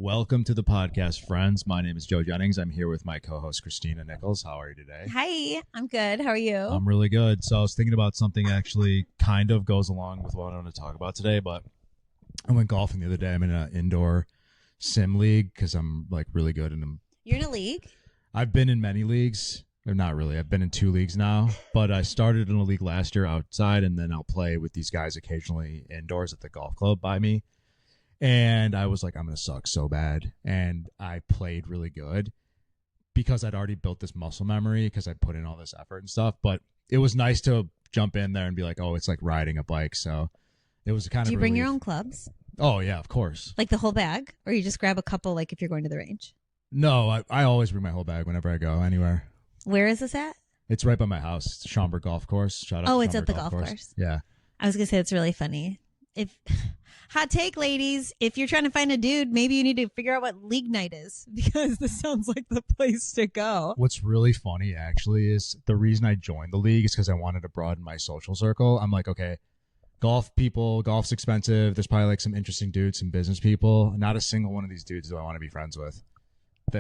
Welcome to the podcast, friends. My name is Joe Jennings. I'm here with my co-host, Christina Nichols. How are you today? Hi, I'm good. How are you? I'm really good. So I was thinking about something that actually kind of goes along with what I want to talk about today, but I went golfing the other day. I'm in an indoor sim league because I'm like really good in them. You're in a league? I've been in many leagues. Or not really. I've been in 2 leagues now, but I started in a league last year outside, and then I'll play with these guys occasionally indoors at the golf club by me. And I was like, I'm going to suck so bad. And I played really good because I'd already built this muscle memory because I put in all this effort and stuff. But it was nice to jump in there and be like, oh, it's like riding a bike. So it was kind of Do you bring your own clubs? Oh, yeah, of course. Like the whole bag? Or you just grab a couple like if you're going to the range? No, I always bring my whole bag whenever I go anywhere. Where is this at? It's right by my house. It's Schaumburg Golf Course. Shout out Oh, to it's at the Schaumburg golf course. Yeah. I was going to say it's really funny. If hot take, ladies, if you're trying to find a dude, maybe you need to figure out what league night is because this sounds like the place to go. What's really funny, actually, is the reason I joined the league is because I wanted to broaden my social circle. I'm like, okay, golf's expensive. There's probably like some interesting dudes, some business people. Not a single one of these dudes do I want to be friends with.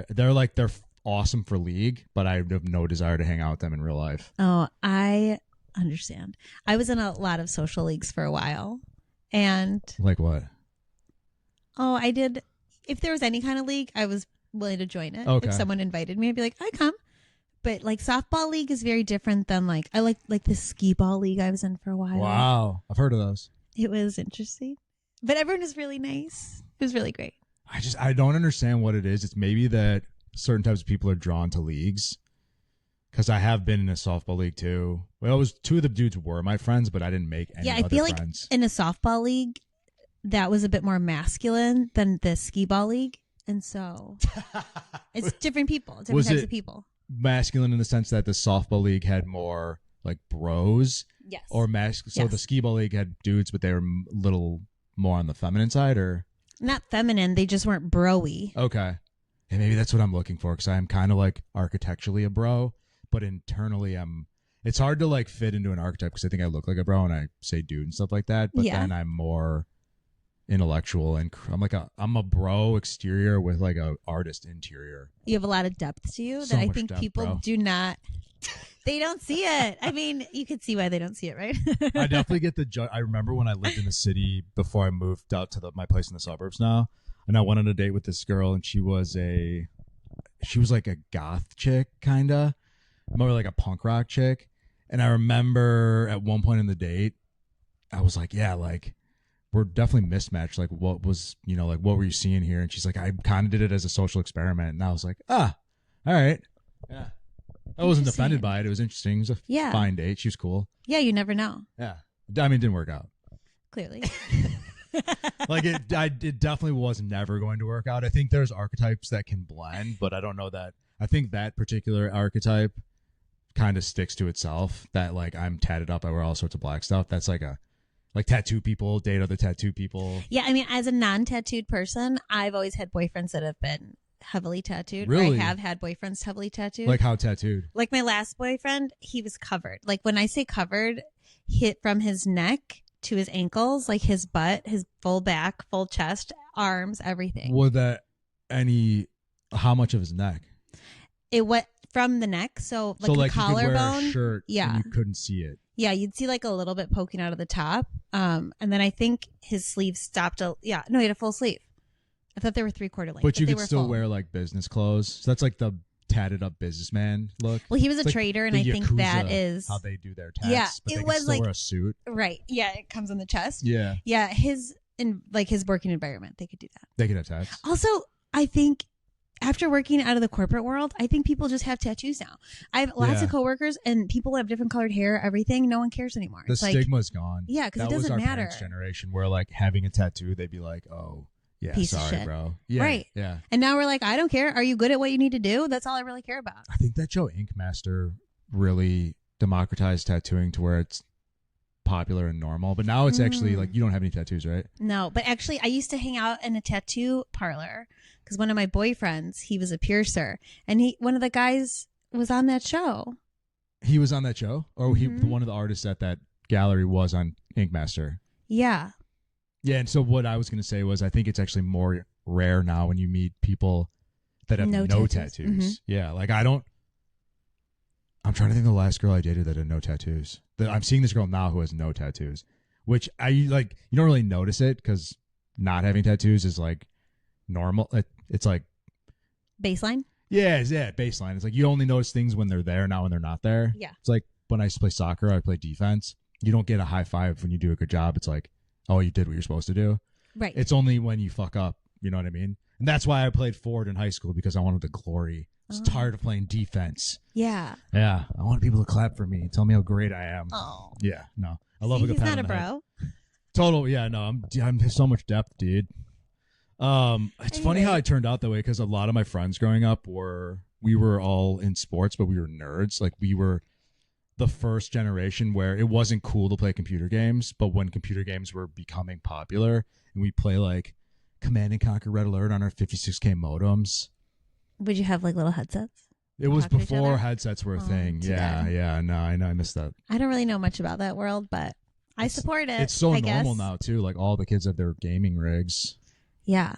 They're awesome for league, but I have no desire to hang out with them in real life. Oh, I understand. I was in a lot of social leagues for a while. And like what? Oh, I did. If there was any kind of league, I was willing to join it. Okay. If someone invited me, I'd be like, I come. But like softball league is very different than like I like the skee ball league I was in for a while. Wow, I've heard of those. It was interesting, but everyone was really nice. It was really great. I don't understand what it is. It's maybe that certain types of people are drawn to leagues. Because I have been in a softball league too. Well, it was 2 of the dudes were my friends, but I didn't make any other friends. Yeah, I feel like in a softball league, that was a bit more masculine than the skee ball league. And so it's different people, different types of people. Masculine in the sense that the softball league had more like bros? Yes. Or so the skee ball league had dudes, but they were a little more on the feminine side, or? Not feminine, they just weren't bro-y. Okay. And maybe that's what I'm looking for, because I am kind of like architecturally a bro. But internally, it's hard to like fit into an archetype because I think I look like a bro and I say dude and stuff like that. But then I'm more intellectual and I'm a bro exterior with like a artist interior. You have a lot of depth to you So that I much think depth, people bro. do not. They don't see it. I mean, you could see why they don't see it, right? I definitely get I remember when I lived in the city before I moved out to my place in the suburbs now, and I went on a date with this girl, and she was like a goth chick, kinda. More like a punk rock chick. And I remember at one point in the date, I was like, yeah, like we're definitely mismatched. Like what was, like what were you seeing here? And she's like, I kind of did it as a social experiment. And I was like, all right. Yeah. I wasn't offended by it. It was interesting. It was a fine date. She was cool. Yeah, you never know. Yeah. I mean, it didn't work out. Clearly. Like it definitely was never going to work out. I think there's archetypes that can blend, but I don't know that. I think that particular archetype kind of sticks to itself, that like I'm tatted up, I wear all sorts of black stuff. That's like tattoo people date other tattoo people. Yeah, I mean, as a non-tattooed person, I've always had boyfriends that have been heavily tattooed. Really? Or I have had boyfriends heavily tattooed. Like how tattooed? Like my last boyfriend, he was covered. Like when I say covered, hit from his neck to his ankles, like his butt, his full back, full chest, arms, everything. Was that how much of his neck? It went from the neck, so like the you could wear a shirt, yeah, and you couldn't see it. Yeah, you'd see like a little bit poking out of the top, and then I think his sleeve stopped. He had a full sleeve. I thought they were 3/4 length, but you could still full. wear like business clothes. So that's like the tatted up businessman look. Well, he was it's a like trader, and I think that is how they do their tats. Yeah, but it they was can still like wear a suit. Right? Yeah, it comes on the chest. Yeah, yeah. His working environment, they could do that. They could have tats. Also, I think after working out of the corporate world, I think people just have tattoos now. I have lots of coworkers, and people have different colored hair, everything. No one cares anymore. The stigma's gone. Yeah, because it doesn't matter. That was our matter. parents' generation, where like having a tattoo, they'd be like, "Oh, yeah, piece of sorry, shit. bro." Yeah, right. Yeah. And now we're like, I don't care. Are you good at what you need to do? That's all I really care about. I think that Joe Ink Master really democratized tattooing to where it's popular and normal. But now it's actually like, you don't have any tattoos, right? No, but actually I used to hang out in a tattoo parlor because one of my boyfriends, he was a piercer, and one of the guys was on that show. He was on that show? Or one of the artists at that gallery was on Ink Master? Yeah. Yeah, and so what I was going to say was I think it's actually more rare now when you meet people that have no tattoos. Yeah, like I'm trying to think of the last girl I dated that had no tattoos. I'm seeing this girl now who has no tattoos, which you don't really notice it because not having tattoos is like normal. It's like baseline. Yeah, baseline. It's like you only notice things when they're there, not when they're not there. Yeah. It's like when I used to play soccer, I played defense. You don't get a high five when you do a good job. It's like, oh, you did what you're supposed to do. Right. It's only when you fuck up. You know what I mean? And that's why I played forward in high school, because I wanted the glory. I was tired of playing defense. Yeah. Yeah. I wanted people to clap for me and tell me how great I am. Oh. Yeah. No. I love a good he's pat not on a the head. bro. Total. Yeah. No. I'm so much depth, dude. It's funny how I turned out that way, because a lot of my friends growing up we were all in sports, but we were nerds. Like, we were the first generation where it wasn't cool to play computer games, but when computer games were becoming popular and we play like Command and Conquer Red Alert on our 56K modems. Would you have like little headsets? It was before headsets were a thing. Yeah. No, I know. I missed that. I don't really know much about that world, but I support it. It's so I normal guess. now too. Like, all the kids have their gaming rigs. Yeah.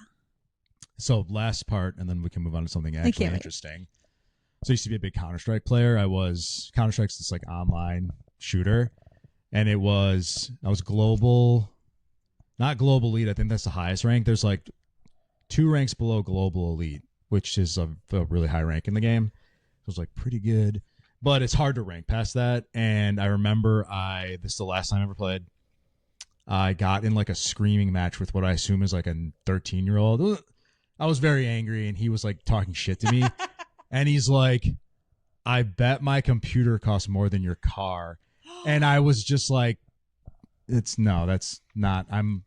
So last part, and then we can move on to something actually interesting. So I used to be a big Counter-Strike player. Counter-Strike's this like online shooter, and I was global, not global elite. I think that's the highest rank. There's like 2 ranks below global elite, which is a really high rank in the game. So it was like pretty good, but it's hard to rank past that. And I remember this is the last time I ever played. I got in like a screaming match with what I assume is like a 13-year-old. I was very angry, and he was like talking shit to me. And he's like, I bet my computer costs more than your car. And I was just like, that's not. I'm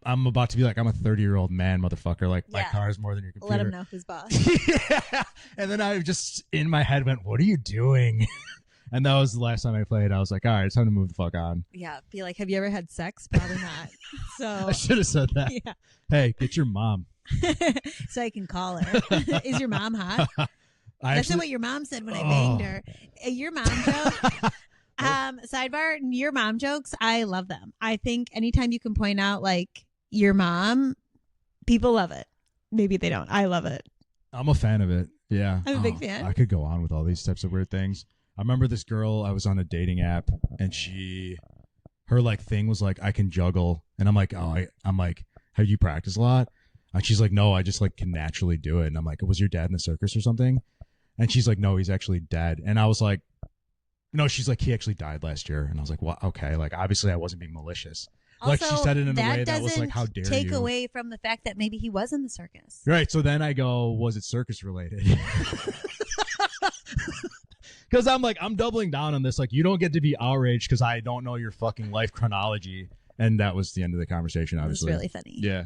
about to be like, I'm a 30-year-old man, motherfucker. Like, my car is more than your computer. Let him know who's boss. Yeah. And then I just, in my head, went, what are you doing? And that was the last time I played. I was like, all right, it's time to move the fuck on. Yeah. Be like, have you ever had sex? Probably not. So I should have said that. Yeah. Hey, get your mom. So I can call her. Is your mom hot? That's not what your mom said when I banged her. Your mom joke. Sidebar, your mom jokes, I love them. I think anytime you can point out like your mom, people love it. Maybe they don't. I love it. I'm a fan of it. Yeah. I'm a big fan. I could go on with all these types of weird things. I remember this girl, I was on a dating app, and her like thing was like, I can juggle. And I'm like, I'm like, have you practiced a lot? And she's like, no, I just like can naturally do it. And I'm like, was your dad in the circus or something? And she's like, no, he's actually dead. And I was like, no, she's like, he actually died last year. And I was like, well, okay. Like, obviously I wasn't being malicious. Also, like, she said it in a way that was like, how dare you? Take away from the fact that maybe he was in the circus. Right. So then I go, was it circus related? Because I'm like, I'm doubling down on this. Like, you don't get to be outraged because I don't know your fucking life chronology. And that was the end of the conversation, obviously. It was really funny. Yeah.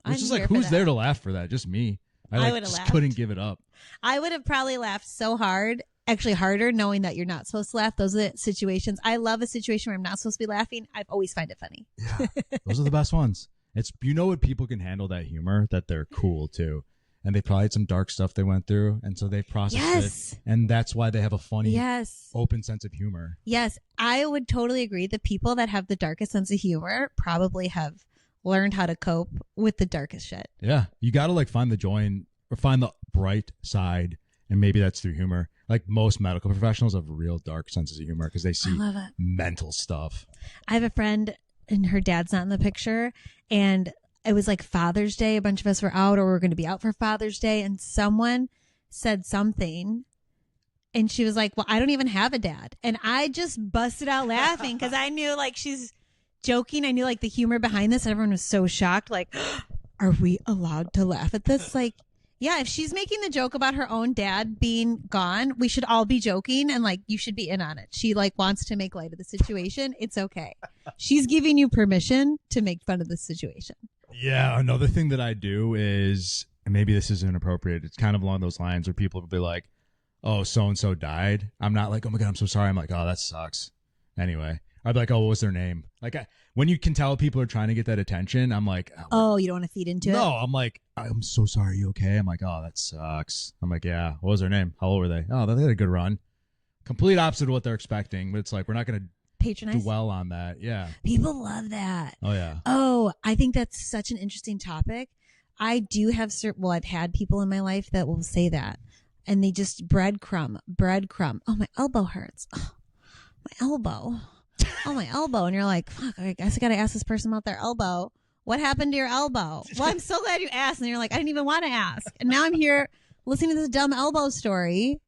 It's just like, who's there to laugh for that? Just me. I would have laughed. Couldn't give it up. I would have probably laughed so hard, actually harder, knowing that you're not supposed to laugh. Those are the situations. I love a situation where I'm not supposed to be laughing. I've always find it funny. Yeah, those are the best ones. It's, you know, what people can handle that humor, that they're cool too. And they probably had some dark stuff they went through, and so they processed it. And that's why they have a funny, open sense of humor. Yes, I would totally agree. The people that have the darkest sense of humor probably have learned how to cope with the darkest shit. Yeah, you got to like find the joy or find the bright side, and maybe that's through humor. Like, most medical professionals have real dark senses of humor because they see mental stuff. I have a friend, and her dad's not in the picture, and it was like Father's Day. A bunch of us were out, or we were going to be out for Father's Day, and someone said something, and she was like, well, I don't even have a dad. And I just busted out laughing because I knew like she's joking. I knew like the humor behind this, and everyone was so shocked. Like, are we allowed to laugh at this? Like, yeah, if she's making the joke about her own dad being gone, we should all be joking, and like, you should be in on it. She like wants to make light of the situation. It's okay. She's giving you permission to make fun of the situation. Yeah, another thing that I do is, and maybe this is inappropriate, it's kind of along those lines where people will be like, oh, so-and-so died. I'm not like, oh my God, I'm so sorry. I'm like, oh, that sucks. Anyway, I'd be like, oh, what was their name? Like, when you can tell people are trying to get that attention, I'm like, oh, you don't want to feed into it? No, I'm like, I'm so sorry. Are you okay? I'm like, oh, that sucks. I'm like, yeah, what was their name? How old were they? Oh, they had a good run. Complete opposite of what they're expecting, but it's like, we're not going to patronize, dwell on that. Yeah, people love that. Oh yeah. Oh, I think that's such an interesting topic. I do have I've had people in my life that will say that, and they just breadcrumb. Oh, my elbow hurts. Oh, my elbow. Oh, my elbow. And you're like, fuck, I guess I got to ask this person about their elbow. What happened to your elbow? Well, I'm so glad you asked. And you're like, I didn't even want to ask. And now I'm here listening to this dumb elbow story.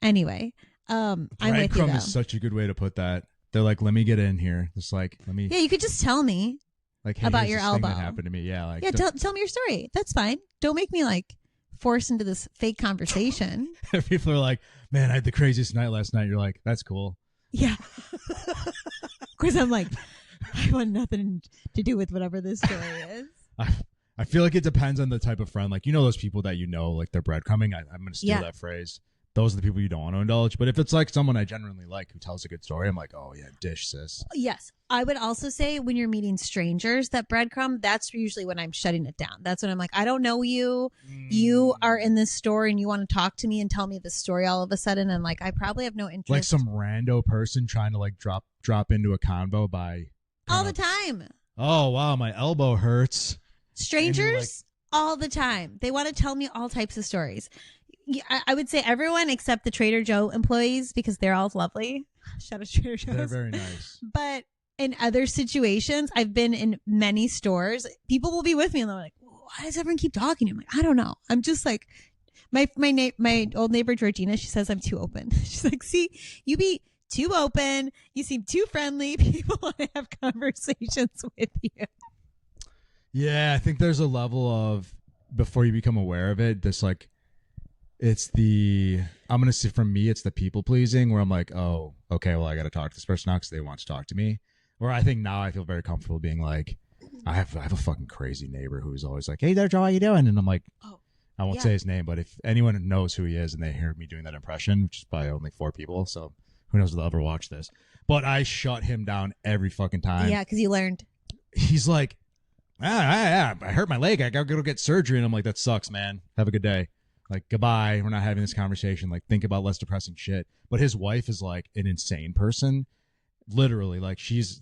Anyway, I'm with you, Breadcrumb though. is such a good way to put that. They're like, let me get in here. It's like, let me. Yeah, you could just tell me Like, hey, about here's your this thing that elbow. happened to me. Yeah, like yeah, tell me your story. That's fine. Don't make me like forced into this fake conversation. people are like, man, I had the craziest night last night. You're like, that's cool. Yeah. Of course, I'm like, I want nothing to do with whatever this story is. I feel like it depends on the type of friend. Like, you know, those people that you know, like they're breadcrumbing. I'm going to steal that phrase. Those are the people you don't want to indulge. But if it's like someone I genuinely like who tells a good story, I'm like, oh yeah, dish, sis. Yes. I would also say when you're meeting strangers that breadcrumb, that's usually when I'm shutting it down. That's when I'm like, I don't know you. You are in this store and you want to talk to me and tell me the story all of a sudden. And like, I probably have no interest. Like some rando person trying to like drop into a convo by all the time. Oh, wow, my elbow hurts. Strangers all the time. They want to tell me all types of stories. I would say everyone except the Trader Joe employees because they're all lovely. Shout out to Trader Joe's. They're very nice. But in other situations, I've been in many stores. People will be with me and they're like, why does everyone keep talking? I'm like, I don't know. I'm just like, my old neighbor Georgina, she says I'm too open. She's like, see, you be too open. You seem too friendly. People want to have conversations with you. Yeah, I think there's a level of, before you become aware of it, this like, it's I'm going to say from me, it's the people pleasing where I'm like, oh, okay, well, I got to talk to this person now because they want to talk to me. Where I think now I feel very comfortable being like, I have a fucking crazy neighbor who's always like, hey there, Joe, how you doing? And I'm like, oh, I won't say his name, but if anyone knows who he is and they hear me doing that impression, which is probably only 4 people, so who knows if they'll ever watch this. But I shut him down every fucking time. Yeah, because you learned. He's like, I hurt my leg. I got to go get surgery. And I'm like, that sucks, man. Have a good day. Like, goodbye. We're not having this conversation. Like, think about less depressing shit. But his wife is like an insane person. Literally, like she's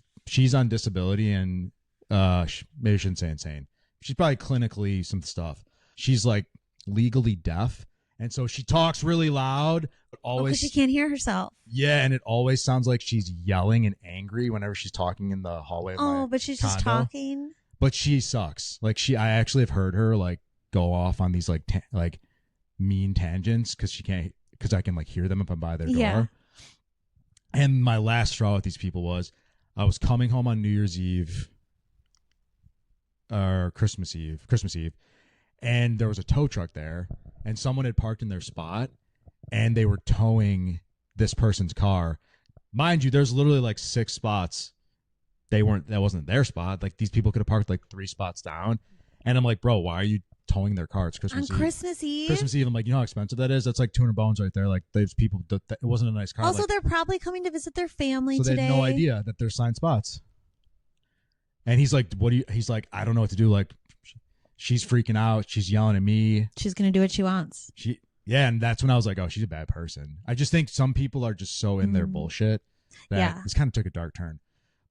on disability and maybe I shouldn't say insane. She's probably clinically some stuff. She's like legally deaf. And so she talks really loud, but always because she can't hear herself. Yeah, and it always sounds like she's yelling and angry whenever she's talking in the hallway. But she's just talking. But she sucks. Like I actually have heard her like go off on these like mean tangents because I can like hear them if I'm by their door. Yeah. And my last straw with these people was I was coming home on New Year's Eve or Christmas Eve, and there was a tow truck there, and someone had parked in their spot, and they were towing this person's car. Mind you, there's literally like 6 spots. That wasn't their spot. Like these people could have parked like 3 spots down, and I'm like, bro, why are you towing their car? It's Christmas Eve. Christmas Eve. Christmas Eve. I'm like, you know how expensive that is? That's like 200 bones right there. Like there's people that it wasn't a nice car. Also, like, they're probably coming to visit their family so today. they had no idea that there's signed spots. And he's like, he's like, I don't know what to do. Like she's freaking out. She's yelling at me. She's going to do what she wants. Yeah. And that's when I was like, oh, she's a bad person. I just think some people are just so in their bullshit that this kind of took a dark turn.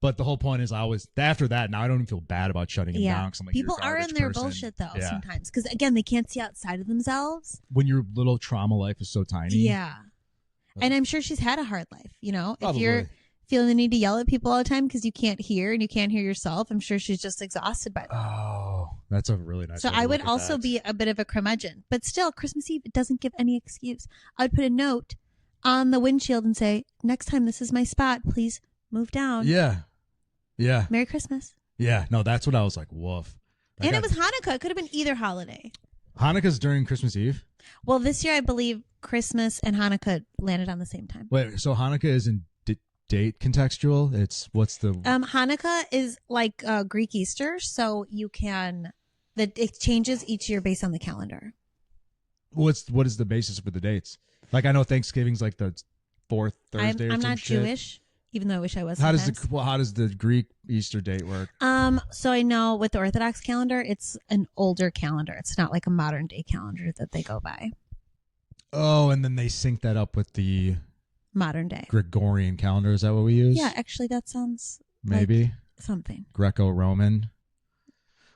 But the whole point is after that, now I don't even feel bad about shutting him down. I'm like, people are in their bullshit though sometimes. Because again, they can't see outside of themselves. When your little trauma life is so tiny. Yeah. And I'm sure she's had a hard life. You know, Probably. If you're feeling the need to yell at people all the time because you can't hear and you can't hear yourself, I'm sure she's just exhausted by that. Oh, that's a really nice. So I would also be a bit of a curmudgeon. But still, Christmas Eve, it doesn't give any excuse. I would put a note on the windshield and say, next time this is my spot, please move down. Yeah. Yeah. Merry Christmas. Yeah. No, that's what I was like, woof. And it was Hanukkah. It could have been either holiday. Hanukkah's during Christmas Eve? Well, this year I believe Christmas and Hanukkah landed on the same time. Wait, so Hanukkah isn't date contextual? It's what's the... Hanukkah is like Greek Easter, so you can... It changes each year based on the calendar. What is the basis for the dates? Like, I know Thanksgiving's like the 4th Thursday or I'm some not shit. Jewish. Even though I wish I was. How does the Greek Easter date work? So I know with the Orthodox calendar, it's an older calendar. It's not like a modern day calendar that they go by. Oh, and then they sync that up with the modern day Gregorian calendar. Is that what we use? Yeah, actually, that sounds maybe like something Greco-Roman.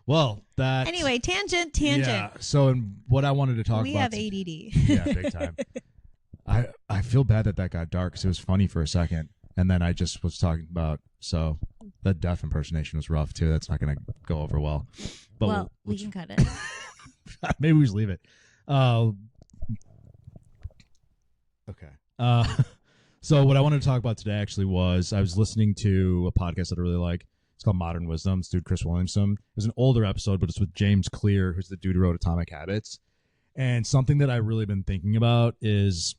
Well, that Anyway, tangent. Yeah. So, and what I wanted to talk We about. have ADD. Yeah, big time. I feel bad that got dark because it was funny for a second, and then I just was talking about. So, that deaf impersonation was rough too. That's not going to go over well. But Well, we can cut it. maybe we just leave it. Okay. So what I wanted to talk about today actually was I was listening to a podcast that I really like. It's called Modern Wisdom. It's dude Chris Williamson. It was an older episode, but it's with James Clear, who's the dude who wrote Atomic Habits. And something that I've really been thinking about is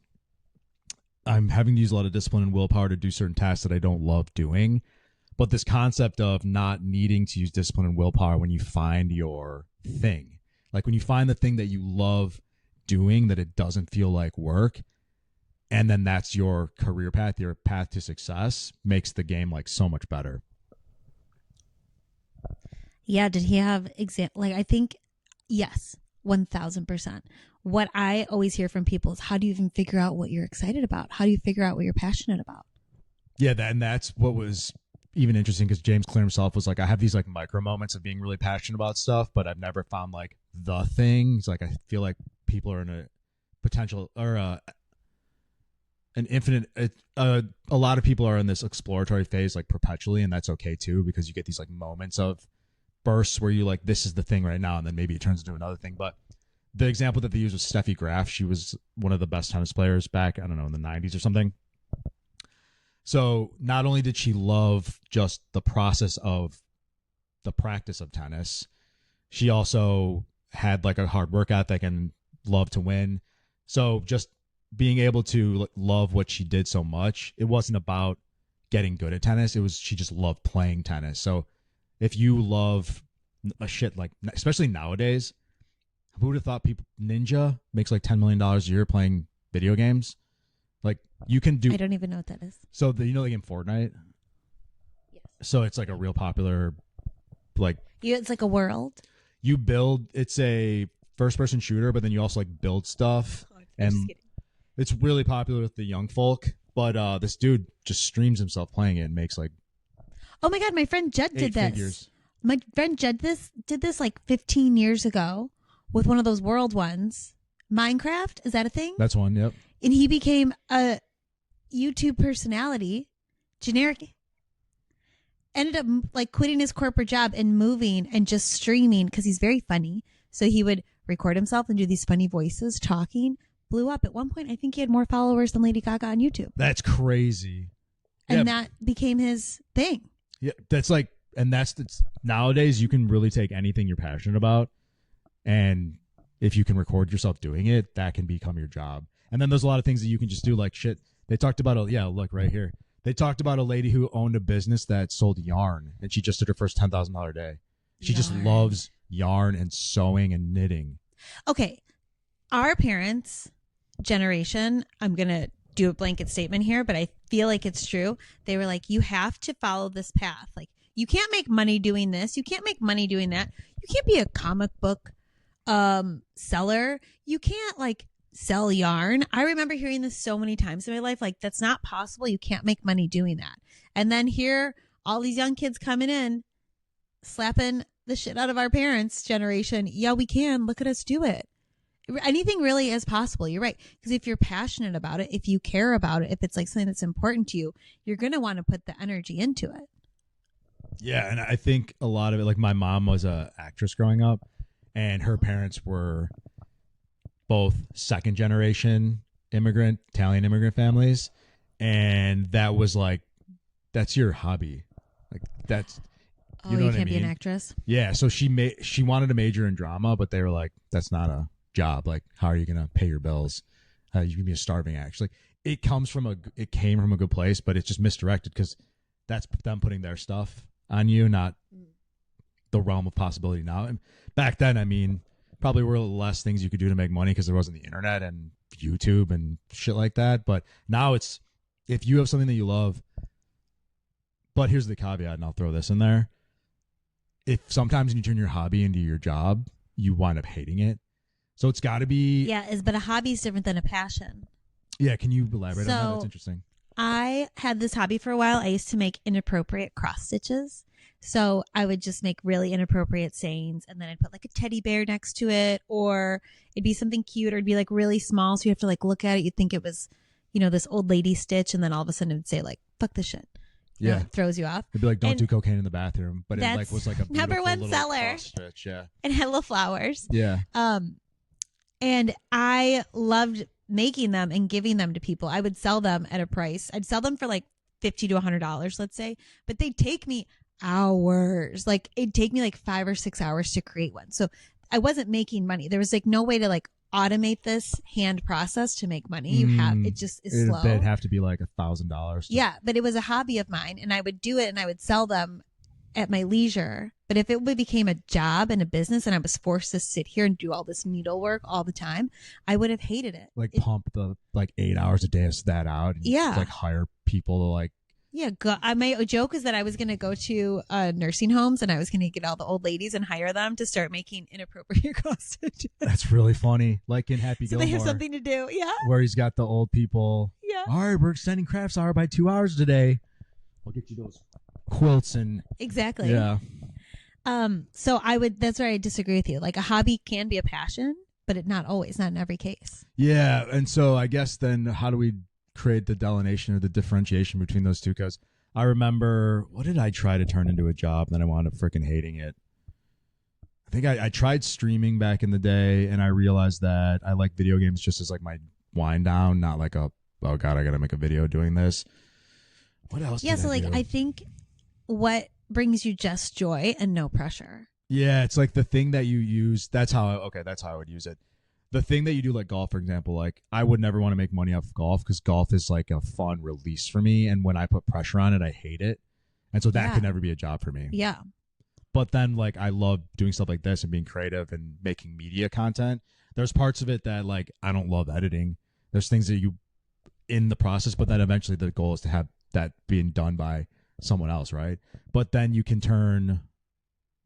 I'm having to use a lot of discipline and willpower to do certain tasks that I don't love doing. But this concept of not needing to use discipline and willpower when you find your thing, like when you find the thing that you love doing, that it doesn't feel like work, and then that's your career path, your path to success, makes the game like so much better. Yeah, did he have like I think yes, 1000%. What I always hear from people is, how do you even figure out what you're excited about? How do you figure out what you're passionate about? Yeah, and that's what was even interesting, because James Clear himself was like, I have these like micro moments of being really passionate about stuff, but I've never found like the thing. He's like, I feel like people are in a potential or an infinite. A lot of people are in this exploratory phase like perpetually, and that's okay too, because you get these like moments of bursts where you like, this is the thing right now, and then maybe it turns into another thing. But the example that they used was Steffi Graf. She was one of the best tennis players back, I don't know, in the 90s or something. So not only did she love just the process of the practice of tennis, she also had like a hard work ethic and loved to win. So just being able to love what she did so much, it wasn't about getting good at tennis. It was, she just loved playing tennis. So if you love a shit, like, especially nowadays, who would have thought Ninja makes like $10 million a year playing video games? Like, you can do. I don't even know what that is. So you know the game Fortnite? Yes. So it's like a real popular, like. It's like a world. You build. It's a first-person shooter, but then you also like build stuff, and it's really popular with the young folk. But this dude just streams himself playing it and makes like. Oh my god! My friend Jed did this. Figures. My friend Jed did this like 15 years ago with one of those world ones. Minecraft, is that a thing? That's one. Yep. And he became a YouTube personality, generic. Ended up like quitting his corporate job and moving and just streaming because he's very funny. So he would record himself and do these funny voices talking. Blew up. At one point, I think he had more followers than Lady Gaga on YouTube. That's crazy. And that became his thing. Yeah, that's like, and that's nowadays you can really take anything you're passionate about, and if you can record yourself doing it, that can become your job. And then there's a lot of things that you can just do, like shit. They talked about, look right here. They talked about a lady who owned a business that sold yarn, and she just did her first $10,000 day. She just loves yarn and sewing and knitting. Okay. Our parents' generation, I'm going to do a blanket statement here, but I feel like it's true. They were like, you have to follow this path. Like, you can't make money doing this. You can't make money doing that. You can't be a comic book seller. You can't like sell yarn. I remember hearing this so many times in my life. Like, that's not possible. You can't make money doing that. And then here, all these young kids coming in, slapping the shit out of our parents' generation. Yeah, we can. Look at us do it. Anything really is possible. You're right. Because if you're passionate about it, if you care about it, if it's like something that's important to you, you're going to want to put the energy into it. Yeah. And I think a lot of it, like my mom was an actress growing up, and her parents were both second generation Italian immigrant families. And that was like, that's your hobby. Like that's, you know what I mean? Can't be an actress. Yeah. So she wanted to major in drama, but they were like, that's not a job. Like, how are you going to pay your bills? You can be a starving act. Like, it came from a good place, but it's just misdirected because that's them putting their stuff on you, not the realm of possibility now. And back then, I mean, probably were less things you could do to make money because there wasn't the internet and YouTube and shit like that. But now it's, if you have something that you love, but here's the caveat, and I'll throw this in there. If sometimes you turn your hobby into your job, you wind up hating it. So it's got to be... Yeah, but a hobby is different than a passion. Yeah, can you elaborate on that? That's interesting. I had this hobby for a while. I used to make inappropriate cross stitches. So I would just make really inappropriate sayings, and then I'd put like a teddy bear next to it, or it'd be something cute, or it'd be like really small. So you have to like look at it. You'd think it was, this old lady Stitch. And then all of a sudden it would say like, fuck this shit. Yeah. It throws you off. It'd be like, don't do cocaine in the bathroom. But it like was like a number one little seller. cross stitch. Yeah. And had little flowers. Yeah. And I loved making them and giving them to people. I would sell them at a price. I'd sell them for like $50 to $100, let's say, but they'd take me hours. Like it'd take me like 5 or 6 hours to create one. So I wasn't making money. There was like no way to like automate this hand process to make money. It just is slow. It'd have to be like $1,000. Yeah, but it was a hobby of mine, and I would do it and I would sell them at my leisure. But if it became a job and a business and I was forced to sit here and do all this needlework all the time, I would have hated it. Like pump the like 8 hours a day of that out. And like hire people to like. Yeah. My joke is that I was going to go to nursing homes and I was going to get all the old ladies and hire them to start making inappropriate costumes. That's really funny. Like in Happy Gilmore. So they have something to do. Yeah. Where he's got the old people. Yeah. All right, we're extending crafts hour by 2 hours today. I'll get you those quilts and. Exactly. Yeah. So that's where I disagree with you. Like a hobby can be a passion, but not always, not in every case. Yeah. And so I guess then how do we create the delineation or the differentiation between those two? Because I remember, what did I try to turn into a job? Then I wound up freaking hating it. I think I tried streaming back in the day, and I realized that I like video games just as like my wind down, not like oh God, I got to make a video doing this. What else? Yeah. So like, do? I think what brings you just joy and no pressure. Yeah. It's like the thing that you use. That's how I would use it. The thing that you do, like golf, for example, like I would never want to make money off of golf because golf is like a fun release for me. And when I put pressure on it, I hate it. And so that could never be a job for me. Yeah. But then like I love doing stuff like this and being creative and making media content. There's parts of it that like I don't love editing. There's things that you in the process, but then eventually the goal is to have that being done by someone else, right? But then you can turn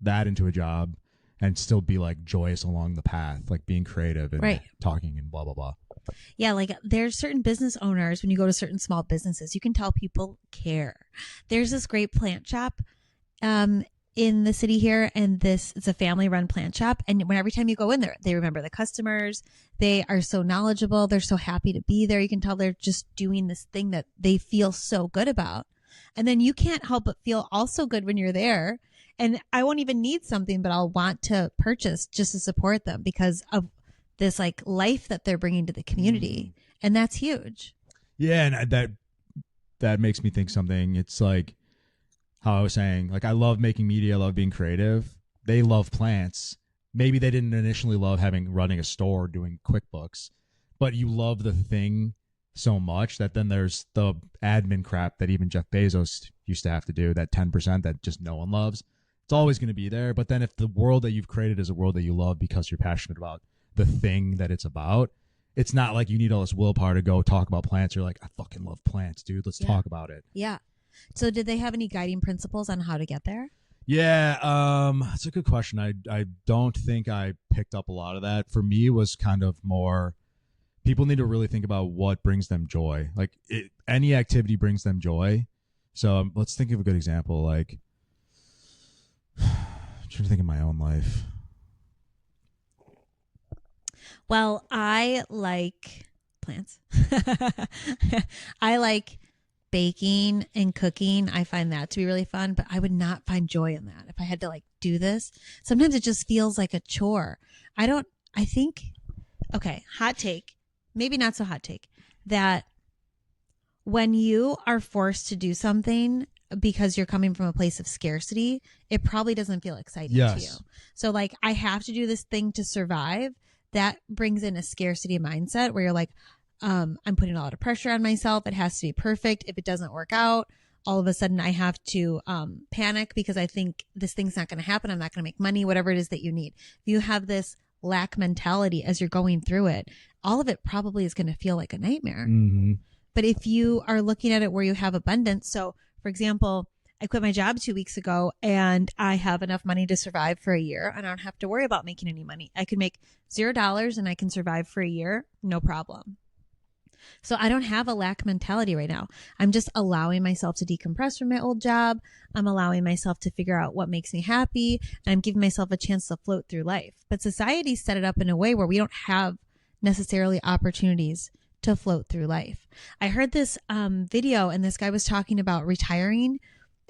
that into a job and still be like joyous along the path, like being creative and talking and blah, blah, blah. Yeah, like there's certain business owners, when you go to certain small businesses, you can tell people care. There's this great plant shop in the city here, and it's a family-run plant shop. And every time you go in there, they remember the customers. They are so knowledgeable. They're so happy to be there. You can tell they're just doing this thing that they feel so good about. And then you can't help but feel also good when you're there. And I won't even need something, but I'll want to purchase just to support them because of this like life that they're bringing to the community. And that's huge. Yeah. And that makes me think something. It's like how I was saying, like, I love making media. I love being creative. They love plants. Maybe they didn't initially love running a store, doing QuickBooks, but you love the thing so much that then there's the admin crap that even Jeff Bezos used to have to do, that 10% that just no one loves. It's always going to be there. But then if the world that you've created is a world that you love because you're passionate about the thing that it's about, it's not like you need all this willpower to go talk about plants. You're like, I fucking love plants, dude. Let's talk about it. Yeah. So did they have any guiding principles on how to get there? Yeah, that's a good question. I don't think I picked up a lot of that. For me, it was kind of more, people need to really think about what brings them joy. Like any activity brings them joy. So let's think of a good example. Like, I'm trying to think of my own life. Well, I like plants. I like baking and cooking. I find that to be really fun, but I would not find joy in that if I had to like do this. Sometimes it just feels like a chore. Hot take, maybe not so hot take, that when you are forced to do something because you're coming from a place of scarcity, it probably doesn't feel exciting to you. So like, I have to do this thing to survive. That brings in a scarcity mindset where you're like, I'm putting a lot of pressure on myself. It has to be perfect. If it doesn't work out, all of a sudden I have to panic because I think this thing's not going to happen. I'm not going to make money, whatever it is that you need. If you have this lack mentality as you're going through it, all of it probably is going to feel like a nightmare. Mm-hmm. But if you are looking at it where you have abundance, so for example, I quit my job 2 weeks ago and I have enough money to survive for a year and I don't have to worry about making any money. I could make $0 and I can survive for a year. No problem. So I don't have a lack mentality right now. I'm just allowing myself to decompress from my old job. I'm allowing myself to figure out what makes me happy. And I'm giving myself a chance to float through life. But society set it up in a way where we don't have necessarily opportunities to float through life. I heard this video, and this guy was talking about retiring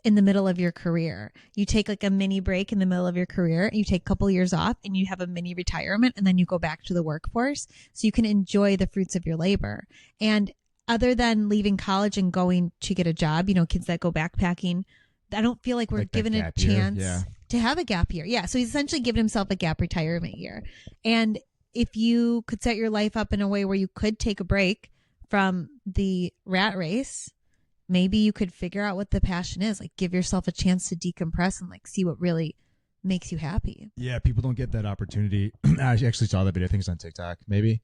in the middle of your career. You take like a mini break in the middle of your career, you take a couple years off, and you have a mini retirement, and then you go back to the workforce so you can enjoy the fruits of your labor. And other than leaving college and going to get a job, you know, kids that go backpacking, I don't feel like we're like given a chance to have a gap year. Yeah. So he's essentially given himself a gap retirement year. And if you could set your life up in a way where you could take a break from the rat race, maybe you could figure out what the passion is. Like, give yourself a chance to decompress and like see what really makes you happy. Yeah, people don't get that opportunity. I actually saw that video. I think it's on TikTok, maybe.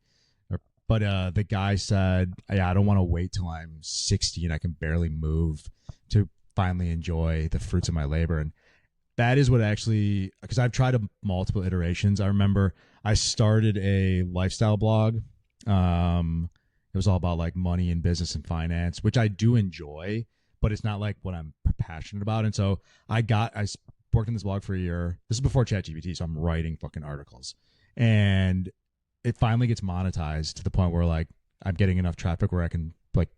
But the guy said, "Yeah, I don't want to wait till I'm 60 and I can barely move to finally enjoy the fruits of my labor." And that is what actually, because I've tried multiple iterations. I remember I started a lifestyle blog. It was all about like money and business and finance, which I do enjoy, but it's not like what I'm passionate about. And so I worked on this blog for a year. This is before ChatGPT, so I'm writing fucking articles. And it finally gets monetized to the point where like I'm getting enough traffic where I can like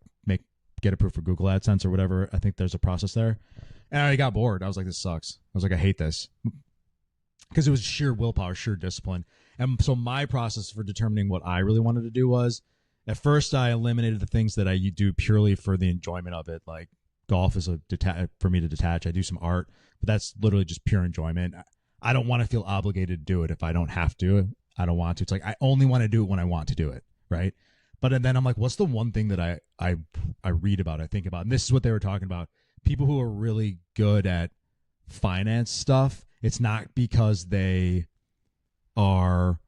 get approved for Google AdSense or whatever. I think there's a process there. And I got bored. I was like, this sucks. I was like, I hate this. Because it was sheer willpower, sheer discipline. And so my process for determining what I really wanted to do was, at first, I eliminated the things that I do purely for the enjoyment of it. Like golf is for me to detach. I do some art, but that's literally just pure enjoyment. I don't want to feel obligated to do it if I don't have to. I don't want to. It's like I only want to do it when I want to do it, right? But then I'm like, what's the one thing that I read about, I think about? And this is what they were talking about. People who are really good at finance stuff, it's not because they are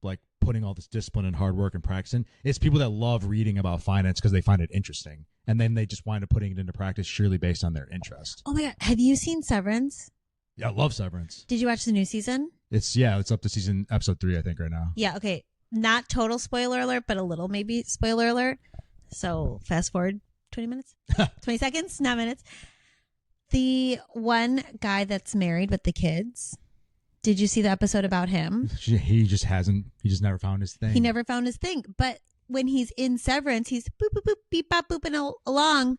like putting all this discipline and hard work and practicing. It's people that love reading about finance because they find it interesting, and then they just wind up putting it into practice surely based on their interest. Oh my God, have you seen Severance? Yeah, I love Severance. Did you watch the new season? It's up to episode 3, I think, right now. Yeah, okay. Not total spoiler alert, but a little maybe spoiler alert. So fast forward 20 minutes, 20 seconds, not minutes. The one guy that's married with the kids. Did you see the episode about him? He just never found his thing. He never found his thing. But when he's in Severance, he's boop, boop, boop, beep, bop, booping along.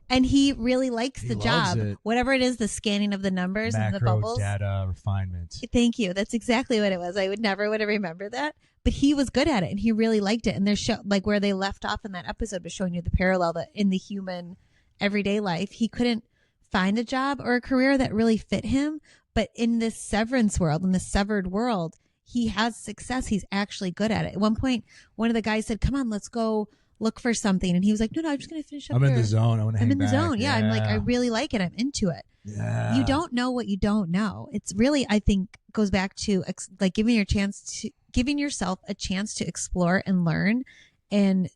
And he really likes the job. Whatever it is, the scanning of the numbers and the bubbles. Data refinement. Thank you. That's exactly what it was. I would never have remembered that. But he was good at it and he really liked it. And there's like where they left off in that episode was showing you the parallel that in the human everyday life, he couldn't find a job or a career that really fit him. But in this severance world, in this severed world, he has success. He's actually good at it. At one point, one of the guys said, "Come on, let's go look for something." And he was like, "No, I'm just going to finish up I'm here. in the zone. I'm in the zone. Yeah. I'm like, I really like it. I'm into it." Yeah. You don't know what you don't know. It's really, I think, goes back to like giving yourself a chance to explore and learn and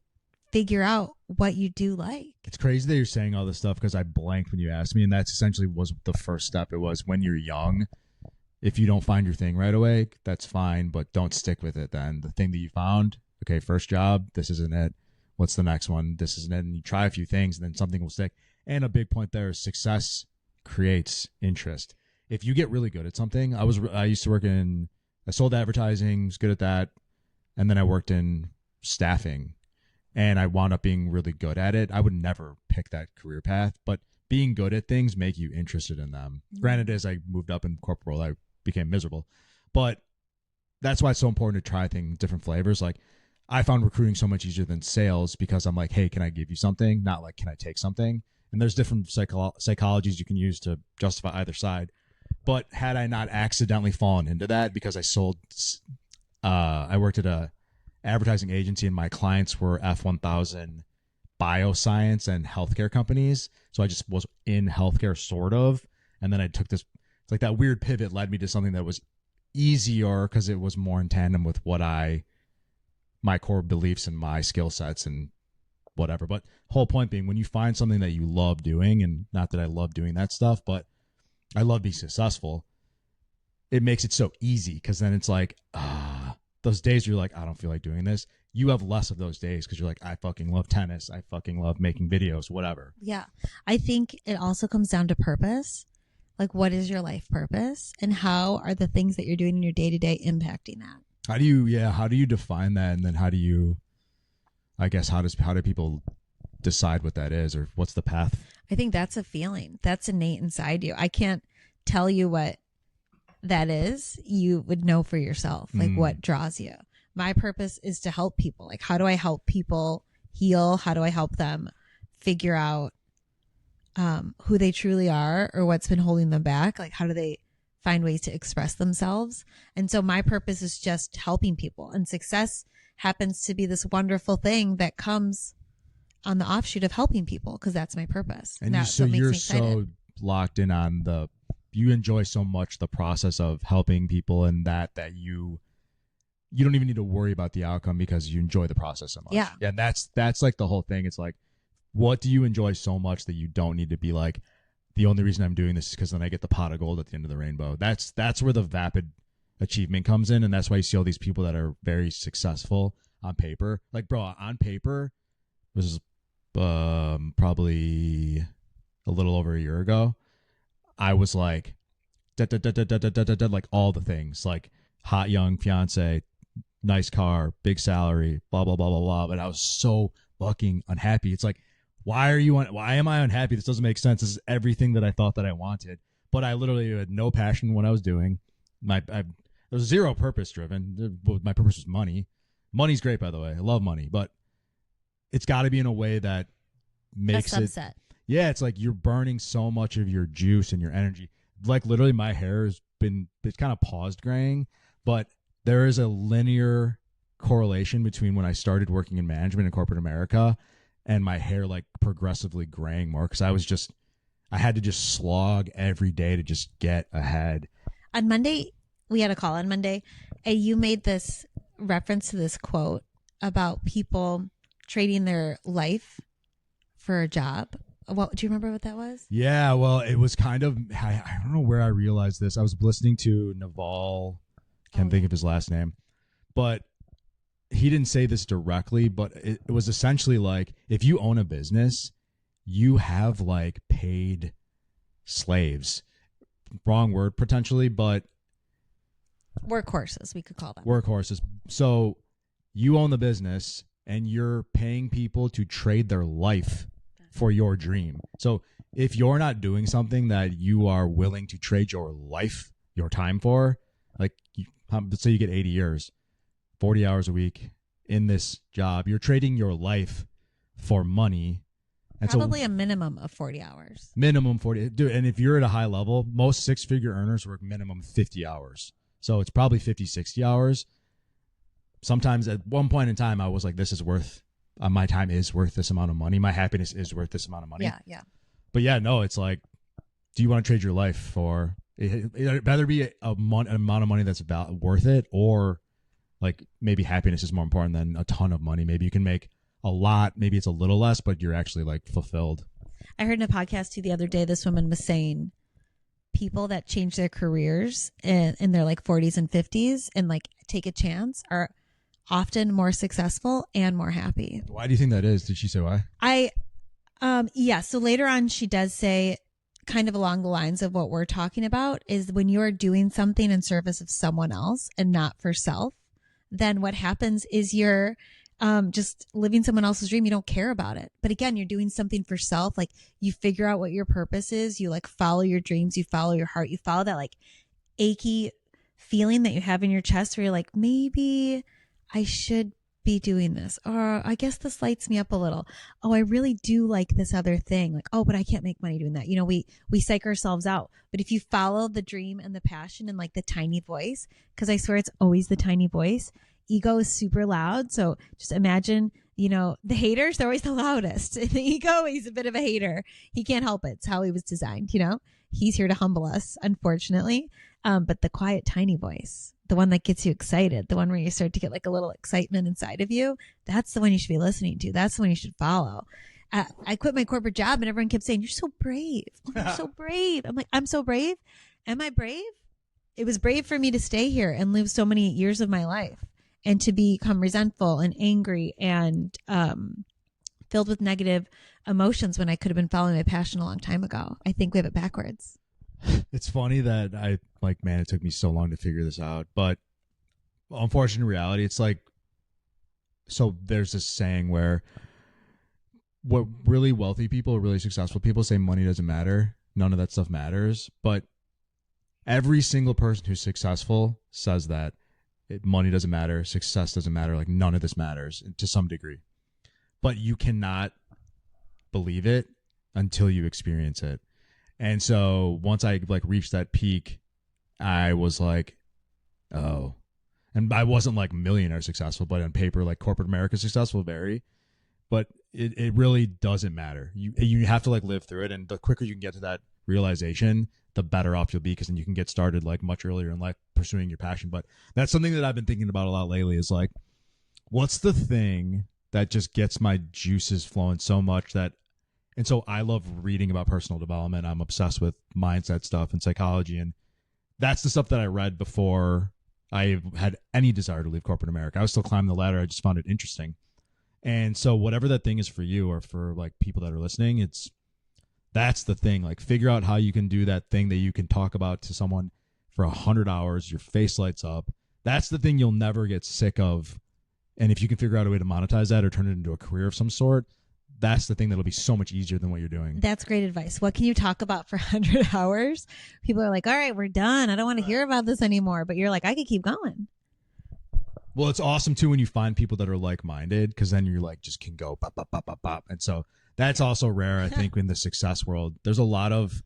figure out what you do like. It's crazy that you're saying all this stuff because I blanked when you asked me, and that's essentially was the first step. It was when you're young, if you don't find your thing right away, that's fine, but don't stick with it then. The thing that you found, okay, first job, this isn't it. What's the next one? This isn't it. And you try a few things and then something will stick. And a big point there is success creates interest. If you get really good at something, I used to work I sold advertising, was good at that. And then I worked in staffing and I wound up being really good at it. I would never pick that career path, but being good at things make you interested in them. Mm-hmm. Granted, as I moved up in corporate world, I became miserable, but that's why it's so important to try different flavors. Like I found recruiting so much easier than sales because I'm like, hey, can I give you something? Not like, can I take something? And there's different psychologies you can use to justify either side. But had I not accidentally fallen into that because I worked at a advertising agency and my clients were F1000 bioscience and healthcare companies. So I just was in healthcare sort of. And then I took this, it's like that weird pivot led me to something that was easier because it was more in tandem with my core beliefs and my skill sets and whatever. But whole point being, when you find something that you love doing, and not that I love doing that stuff, but I love being successful, it makes it so easy because then it's like, those days you're like, I don't feel like doing this, you have less of those days because you're like, I fucking love tennis. I fucking love making videos, whatever. Yeah. I think it also comes down to purpose. Like, what is your life purpose? And how are the things that you're doing in your day-to-day impacting that? How do you define that? And then how do people decide what that is, or what's the path? I think that's a feeling that's innate inside you. I can't tell you what that is. You would know for yourself, like what draws you. My purpose is to help people. Like, how do I help people heal? How do I help them figure out who they truly are or what's been holding them back? Like, how do they find ways to express themselves? And so my purpose is just helping people, and success happens to be this wonderful thing that comes on the offshoot of helping people, because that's my purpose. And you're so locked in on you enjoy so much the process of helping people, and that you don't even need to worry about the outcome because you enjoy the process so much. Yeah. And that's like the whole thing. It's like, what do you enjoy so much that you don't need to be like, the only reason I'm doing this is because then I get the pot of gold at the end of the rainbow. That's where the vapid achievement comes in. And that's why you see all these people that are very successful on paper. Like, bro, on paper, this is probably a little over a year ago, I was like, like all the things, like hot young fiance, nice car, big salary, blah, blah, blah, blah, blah. But I was so fucking unhappy. It's like, why am I unhappy? This doesn't make sense. This is everything that I thought that I wanted. But I literally had no passion in what I was doing. There was zero purpose driven. My purpose was money. Money's great, by the way. I love money. But it's got to be in a way that makes a subset. Yeah, it's like you're burning so much of your juice and your energy. Like, literally, my hair it's kind of paused graying, but there is a linear correlation between when I started working in management in corporate America and my hair like progressively graying more, because I had to just slog every day to just get ahead. On Monday, we had a call on Monday, and you made this reference to this quote about people trading their life for a job. What do you remember what that was? Yeah, well, it was kind of, I don't know where I realized this. I was listening to Naval, can't think of his last name, but he didn't say this directly, but it was essentially like, if you own a business, you have like paid slaves. Wrong word potentially, but workhorses, we could call them. Workhorses. So you own the business and you're paying people to trade their life for your dream. So if you're not doing something that you are willing to trade your life, your time for, like, let's say you get 80 years, 40 hours a week in this job, you're trading your life for money. And probably a minimum of 40 hours. Minimum 40. Dude, and if you're at a high level, most six-figure earners work minimum 50 hours. So it's probably 50, 60 hours. Sometimes at one point in time, I was like, this is worth, my time is worth this amount of money. My happiness is worth this amount of money. Yeah, yeah. But yeah, no, it's like, do you want to trade your life for, it better be an amount of money that's worth it, or like maybe happiness is more important than a ton of money. Maybe you can make a lot, maybe it's a little less, but you're actually like fulfilled. I heard in a podcast too the other day, this woman was saying people that change their careers in their like 40s and 50s and like take a chance are often more successful and more happy. Why do you think that is? Did she say why? Yeah. So later on, she does say, kind of along the lines of what we're talking about, is when you are doing something in service of someone else and not for self, then what happens is you're just living someone else's dream. You don't care about it. But again, you're doing something for self. Like, you figure out what your purpose is. You like follow your dreams. You follow your heart. You follow that like achy feeling that you have in your chest where you're like, maybe I should be doing this, or I guess this lights me up a little. Oh, I really do like this other thing. Like, oh, but I can't make money doing that. You know, we psych ourselves out. But if you follow the dream and the passion and like the tiny voice, because I swear it's always the tiny voice. Ego is super loud. So just imagine, you know, the haters, they're always the loudest. The ego, he's a bit of a hater. He can't help it. It's how he was designed, you know. He's here to humble us, unfortunately. But the quiet, tiny voice, the one that gets you excited, the one where you start to get like a little excitement inside of you, that's the one you should be listening to. That's the one you should follow. I quit my corporate job and everyone kept saying, you're so brave. You're so brave. I'm like, I'm so brave. Am I brave? It was brave for me to stay here and live so many years of my life. and to become resentful and angry and filled with negative emotions when I could have been following my passion a long time ago. I think we have it backwards. It's funny that man, it took me so long to figure this out. But unfortunate reality, it's like, so there's this saying where what really wealthy people, really successful people say money doesn't matter. None of that stuff matters. But every single person who's successful says that money doesn't matter, success doesn't matter, like none of this matters to some degree. But you cannot believe it until you experience it. And so once I like reached that peak, I was like, oh. And I wasn't like millionaire successful, but on paper, like corporate America successful, very. But it really doesn't matter. You have to like live through it. And the quicker you can get to that realization, the better off you'll be, because then you can get started like much earlier in life pursuing your passion. But that's something that I've been thinking about a lot lately, is like, what's the thing that just gets my juices flowing so much that, and so I love reading about personal development. I'm obsessed with mindset stuff and psychology. And that's the stuff that I read before I had any desire to leave corporate America. I was still climbing the ladder. I just found it interesting. And so whatever that thing is for you, or for like people that are listening, that's the thing. Like, figure out how you can do that thing that you can talk about to someone for 100 hours. Your face lights up. That's the thing you'll never get sick of. And if you can figure out a way to monetize that or turn it into a career of some sort, that's the thing that'll be so much easier than what you're doing. That's great advice. What can you talk about for 100 hours? People are like, all right, we're done. I don't want to hear about this anymore. But you're like, I could keep going. Well, it's awesome too when you find people that are like-minded, because then you're like, just can go pop, pop, pop, pop, pop. And so that's also rare, I think, in the success world. There's a lot of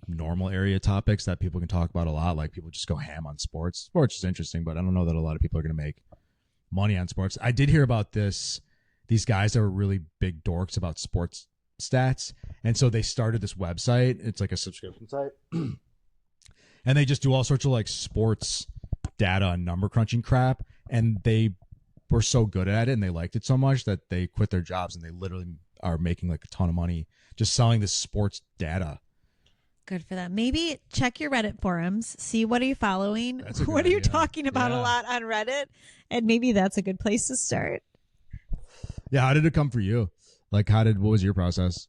normal area topics that people can talk about a lot. Like, people just go ham on sports. Sports is interesting, but I don't know that a lot of people are going to make money on sports. I did hear about these guys that were really big dorks about sports stats. And so they started this website. It's like a subscription site. And they just do all sorts of like sports data and number crunching crap. And they were so good at it and they liked it so much that they quit their jobs, and they literally are making like a ton of money just selling this sports data. Good for them. Maybe check your Reddit forums, see what are you following, what are idea. you talking about a lot on Reddit, and maybe that's a good place to start. Yeah, how did it come for you? Like, what was your process?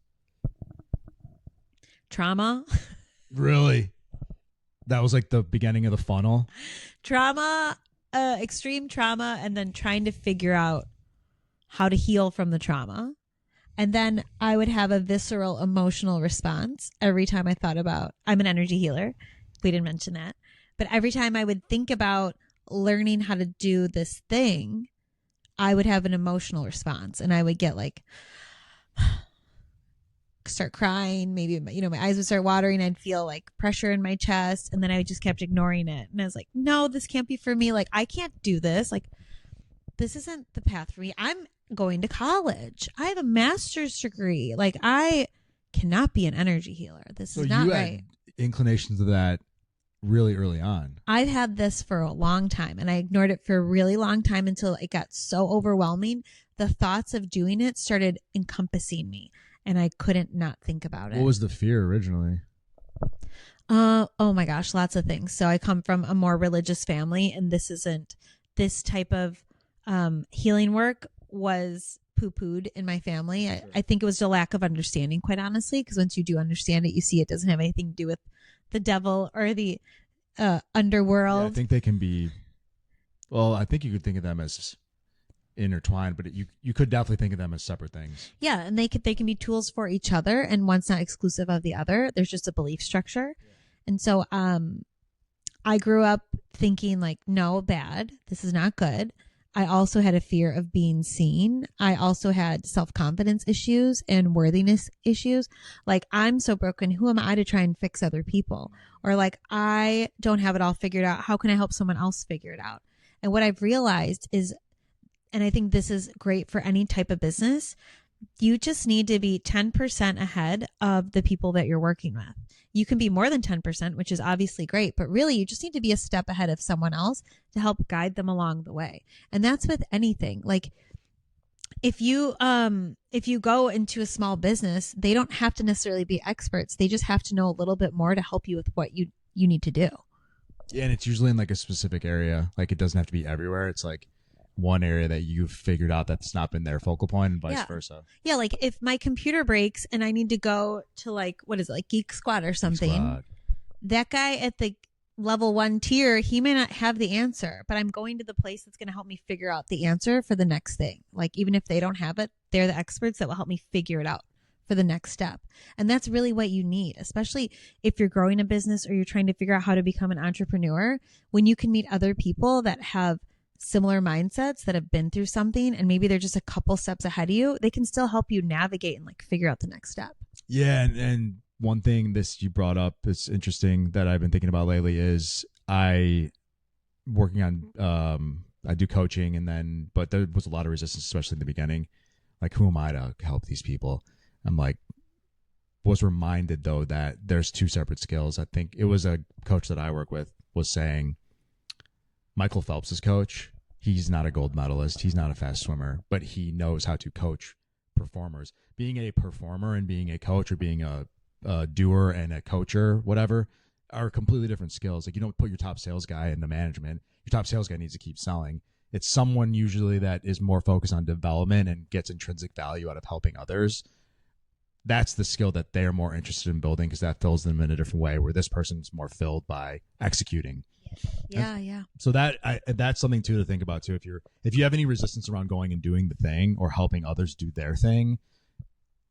Trauma. Really? That was like the beginning of the funnel? Trauma, extreme trauma, and then trying to figure out how to heal from the trauma. And then I would have a visceral emotional response every time I thought about, I'm an energy healer. We didn't mention that. But every time I would think about learning how to do this thing, I would have an emotional response, and I would get like, start crying. Maybe, my eyes would start watering. I'd feel like pressure in my chest, and then I just kept ignoring it. And I was like, no, this can't be for me. Like, I can't do this. Like, this isn't the path for me. I'm going to college. I have a master's degree. Like, I cannot be an energy healer. This is not right. Inclinations of that really early on. I've had this for a long time, and I ignored it for a really long time until it got so overwhelming. The thoughts of doing it started encompassing me, and I couldn't not think about it. What was the fear originally? Oh my gosh, lots of things. So I come from a more religious family, and this type of healing work was poo-pooed in my family. I think it was a lack of understanding, quite honestly, because once you do understand it, you see it doesn't have anything to do with the devil or the underworld. Yeah, I think they can be, well, I think you could think of them as intertwined, but you could definitely think of them as separate things. Yeah, and they can be tools for each other, and one's not exclusive of the other. There's just a belief structure. Yeah. And so I grew up thinking like, no, bad. This is not good. I also had a fear of being seen. I also had self-confidence issues and worthiness issues. Like, I'm so broken. Who am I to try and fix other people? Or like, I don't have it all figured out. How can I help someone else figure it out? And what I've realized is, and I think this is great for any type of business, you just need to be 10% ahead of the people that you're working with. You can be more than 10%, which is obviously great, but really you just need to be a step ahead of someone else to help guide them along the way. And that's with anything. Like, if you go into a small business, they don't have to necessarily be experts. They just have to know a little bit more to help you with what you need to do. Yeah, and it's usually in like a specific area. Like it doesn't have to be everywhere. It's like one area that you've figured out that's not been their focal point and vice versa. Yeah, like if my computer breaks and I need to go to like, what is it, like Geek Squad or something, that guy at the level 1 tier, he may not have the answer, but I'm going to the place that's going to help me figure out the answer for the next thing. Like even if they don't have it, they're the experts that will help me figure it out for the next step. And that's really what you need, especially if you're growing a business or you're trying to figure out how to become an entrepreneur. When you can meet other people that have similar mindsets, that have been through something, and maybe they're just a couple steps ahead of you, they can still help you navigate and like figure out the next step. Yeah. And one thing this you brought up is interesting that I've been thinking about lately is I do coaching but there was a lot of resistance, especially in the beginning. Like, who am I to help these people? I'm like, was reminded though that there's two separate skills. I think it was a coach that I work with was saying, Michael Phelps's coach, he's not a gold medalist, he's not a fast swimmer, but he knows how to coach performers. Being a performer and being a coach, or being a doer and a coacher, whatever, are completely different skills. Like, you don't put your top sales guy into management. Your top sales guy needs to keep selling. It's someone usually that is more focused on development and gets intrinsic value out of helping others. That's the skill that they're more interested in building, because that fills them in a different way, where this person's more filled by executing. Yeah. So that's something too to think about too. If you have any resistance around going and doing the thing or helping others do their thing,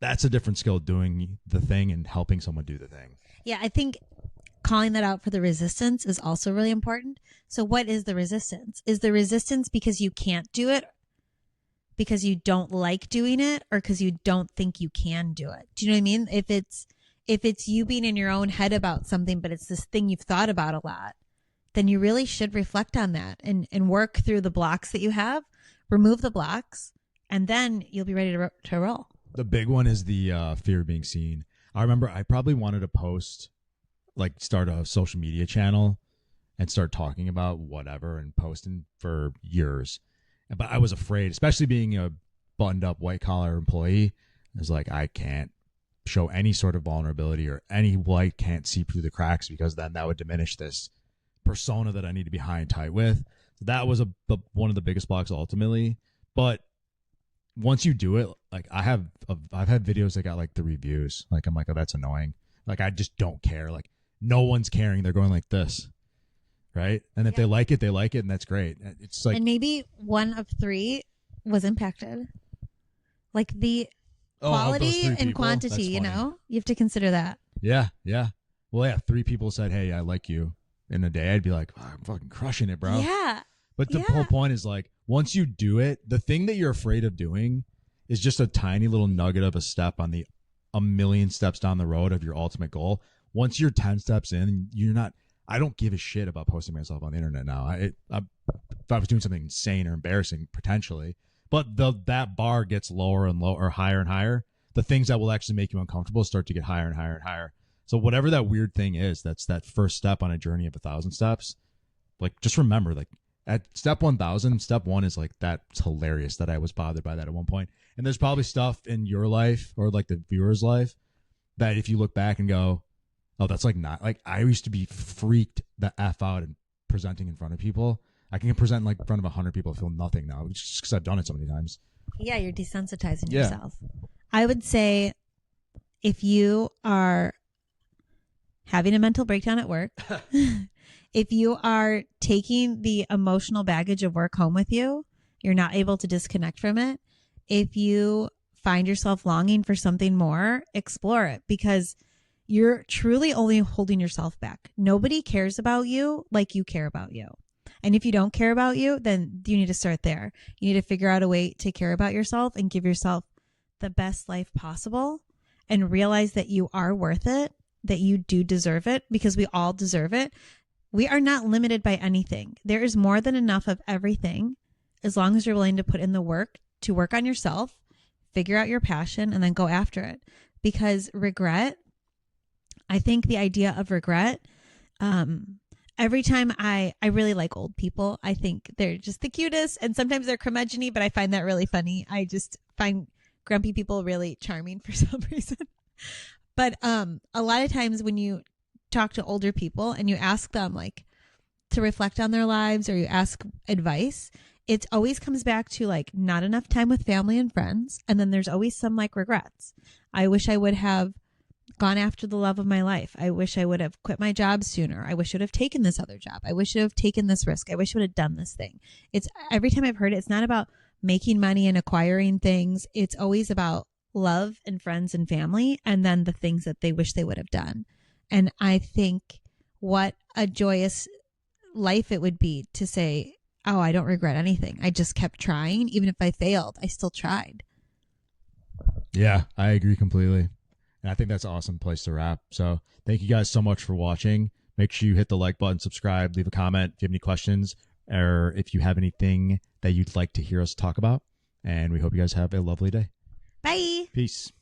that's a different skill, doing the thing and helping someone do the thing. Yeah, I think calling that out for the resistance is also really important. So what is the resistance? Is the resistance because you can't do it, because you don't like doing it, or because you don't think you can do it? Do you know what I mean? If it's you being in your own head about something, but it's this thing you've thought about a lot, then you really should reflect on that and work through the blocks that you have, remove the blocks, and then you'll be ready to roll. The big one is the fear of being seen. I remember I probably wanted to post, like start a social media channel and start talking about whatever and posting for years. But I was afraid, especially being a buttoned up white collar employee. I was like, I can't show any sort of vulnerability, or any light can't seep through the cracks, because then that would diminish this persona that I need to be high and tight with. So that was one of the biggest blocks ultimately. But once you do it, like I've had videos that got like 3 views. Like I'm like, oh, that's annoying. Like I just don't care. Like no one's caring. They're going like this, right? And if they like it, and that's great. It's like, and maybe 1 of 3 was impacted. Like the quality and quantity, you know, you have to consider that. Yeah. Well, yeah, 3 people said, "Hey, I like you." In a day, I'd be like, oh, I'm fucking crushing it, bro. Yeah. But the whole point is, like, once you do it, the thing that you're afraid of doing is just a tiny little nugget of a step on the a million steps down the road of your ultimate goal. Once you're 10 steps in, I don't give a shit about posting myself on the internet now. If I was doing something insane or embarrassing, potentially, but that bar gets lower and lower, or higher and higher. The things that will actually make you uncomfortable start to get higher and higher and higher. So whatever that weird thing is, that's that first step on a journey of 1,000 steps. Like, just remember, like at step 1,000, step 1 is like, that's hilarious that I was bothered by that at one point. And there's probably stuff in your life, or like the viewer's life, that if you look back and go, oh, that's like not, like I used to be freaked the F out and presenting in front of people. I can present like in front of 100 people and feel nothing now, just because I've done it so many times. Yeah, you're desensitizing yourself. I would say if you are having a mental breakdown at work, if you are taking the emotional baggage of work home with you, you're not able to disconnect from it. If you find yourself longing for something more, explore it, because you're truly only holding yourself back. Nobody cares about you like you care about you. And if you don't care about you, then you need to start there. You need to figure out a way to care about yourself and give yourself the best life possible, and realize that you are worth it, that you do deserve it, because we all deserve it. We are not limited by anything. There is more than enough of everything, as long as you're willing to put in the work to work on yourself, figure out your passion, and then go after it. Because regret, I think the idea of regret, every time I really like old people. I think they're just the cutest, and sometimes they're curmudgeon-y, but I find that really funny. I just find grumpy people really charming for some reason. But a lot of times when you talk to older people and you ask them, like, to reflect on their lives or you ask advice, it always comes back to like not enough time with family and friends. And then there's always some like regrets. I wish I would have gone after the love of my life. I wish I would have quit my job sooner. I wish I would have taken this other job. I wish I would have taken this risk. I wish I would have done this thing. It's every time I've heard it, it's not about making money and acquiring things. It's always about love and friends and family, and then the things that they wish they would have done. And I think what a joyous life it would be to say, oh, I don't regret anything. I just kept trying. Even if I failed, I still tried. Yeah, I agree completely. And I think that's an awesome place to wrap. So thank you guys so much for watching. Make sure you hit the like button, subscribe, leave a comment if you have any questions, or if you have anything that you'd like to hear us talk about. And we hope you guys have a lovely day. Bye. Peace.